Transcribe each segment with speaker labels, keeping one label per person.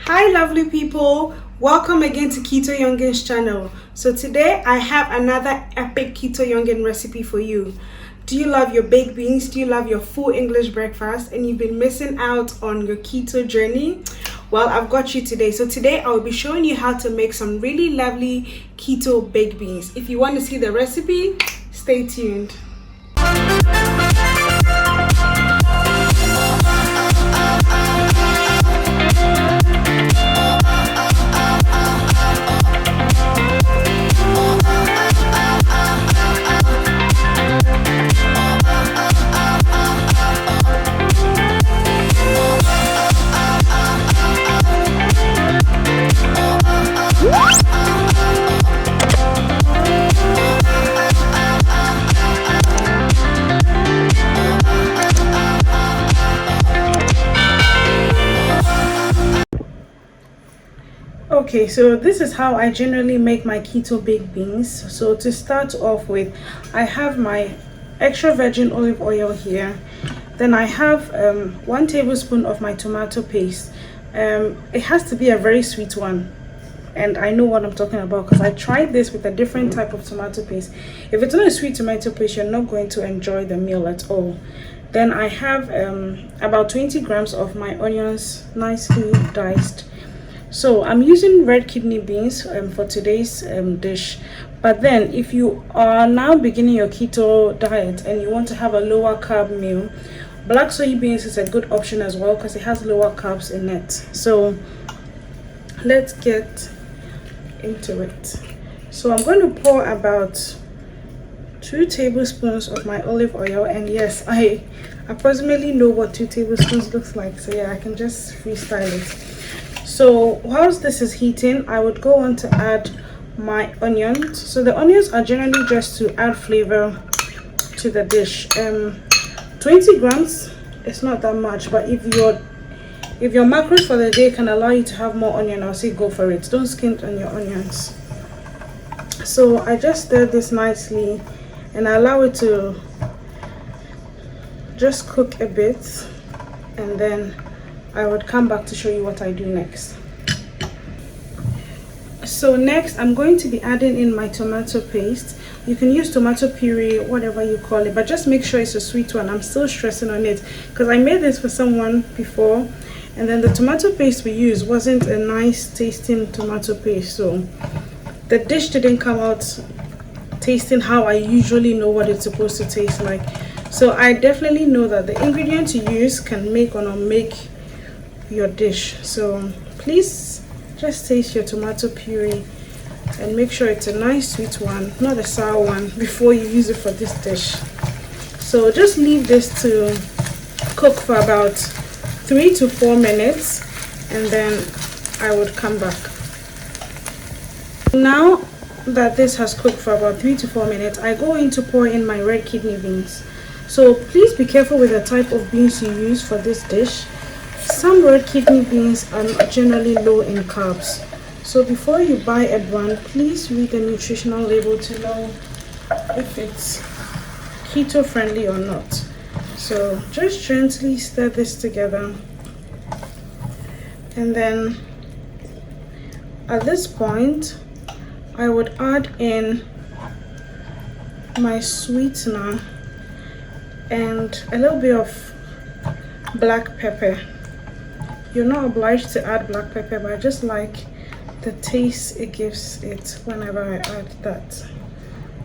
Speaker 1: Hi lovely people, welcome again to Ketoyoungin's channel. So today I have another epic Ketoyoungin recipe for you. Do you love your baked beans? Do you love your full English breakfast and you've been missing out on your keto journey? Well, I've got you today. So today I will be showing you how to make some really lovely keto baked beans. If you want to see the recipe, stay tuned. Okay, so this is how I generally make my keto baked beans. So to start off with, I have my extra virgin olive oil here. Then I have 1 tablespoon of my tomato paste. It has to be a very sweet one, and I know what I'm talking about because I tried this with a different type of tomato paste. If it's not a sweet tomato paste, you're not going to enjoy the meal at all. Then I have about 20 grams of my onions, nicely diced. So I'm using red kidney beans for today's dish. But then if you are now beginning your keto diet and you want to have a lower carb meal, black soybeans is a good option as well because it has lower carbs in it. So let's get into it. So I'm going to pour about 2 tablespoons of my olive oil, and yes, I approximately know what 2 tablespoons looks like, so yeah, I can just freestyle it. So whilst this is heating, I would go on to add my onions. So the onions are generally just to add flavor to the dish. 20 grams is not that much, but if your macros for the day can allow you to have more onion, I'll say go for it. Don't skimp on your onions. So I just stir this nicely and I allow it to just cook a bit, and then I would come back to show you what I do next. So next I'm going to be adding in my tomato paste. You can use tomato puree, whatever you call it, but just make sure it's a sweet one. I'm still stressing on it because I made this for someone before, and then the tomato paste we used wasn't a nice tasting tomato paste, so the dish didn't come out tasting how I usually know what it's supposed to taste like. So I definitely know that the ingredients you use can make or not make your dish. So please just taste your tomato puree and make sure it's a nice sweet one, not a sour one, before you use it for this dish. So just leave this to cook for about 3 to 4 minutes, and then I would come back. Now that this has cooked for about 3 to 4 minutes, I go in to pour in my red kidney beans. So please be careful with the type of beans you use for this dish. Some red kidney beans are generally low in carbs. So before you buy a brand, please read the nutritional label to know if it's keto friendly or not. So just gently stir this together. And then at this point, I would add in my sweetener and a little bit of black pepper. You're not obliged to add black pepper, but I just like the taste it gives it whenever I add that.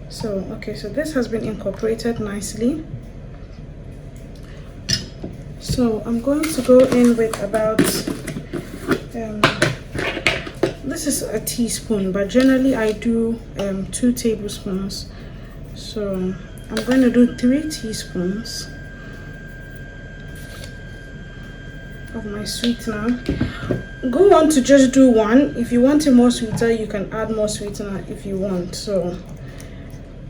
Speaker 1: So okay, so this has been incorporated nicely. So I'm going to go in with about this is a teaspoon, but generally I do 2 tablespoons. So I'm going to do 3 teaspoons of my sweetener. Go on to just do 1. If you want it more sweeter, you can add more sweetener if you want. So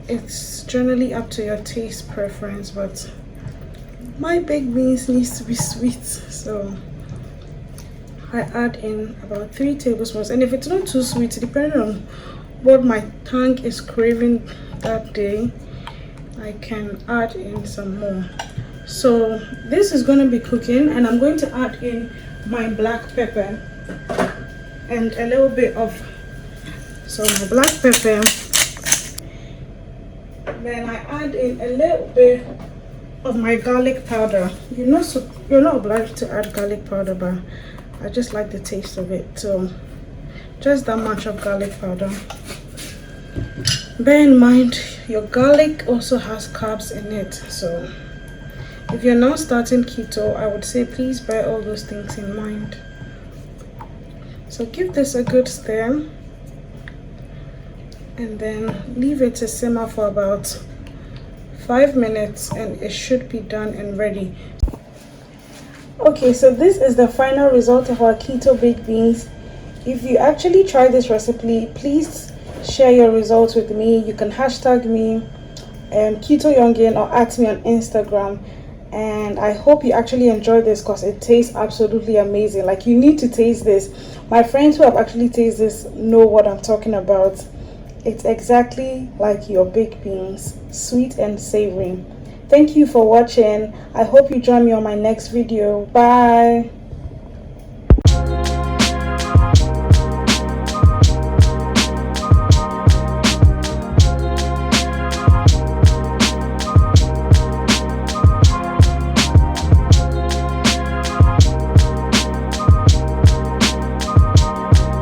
Speaker 1: it's generally up to your taste preference, but my baked beans needs to be sweet, so I add in about 3 tablespoons. And if it's not too sweet, depending on what my tongue is craving that day, I can add in some more. So this is going to be cooking, and I'm going to add in my black pepper. and a little bit of some black pepper. Then I add in a little bit of my garlic powder. You're not obliged to add garlic powder, but I just like the taste of it, so just that much of garlic powder. Bear in mind your garlic also has carbs in it, so if you're now starting keto, I would say please bear all those things in mind. So give this a good stir and then leave it to simmer for about 5 minutes, and it should be done and ready. Okay, so this is the final result of our keto baked beans. If you actually try this recipe, please share your results with me. You can hashtag me Ketoyoungin or @ me on Instagram. And I hope you actually enjoy this because it tastes absolutely amazing. Like, you need to taste this. My friends who have actually tasted this know what I'm talking about. It's exactly like your baked beans, sweet and savory. Thank you for watching. I hope you join me on my next video. Bye.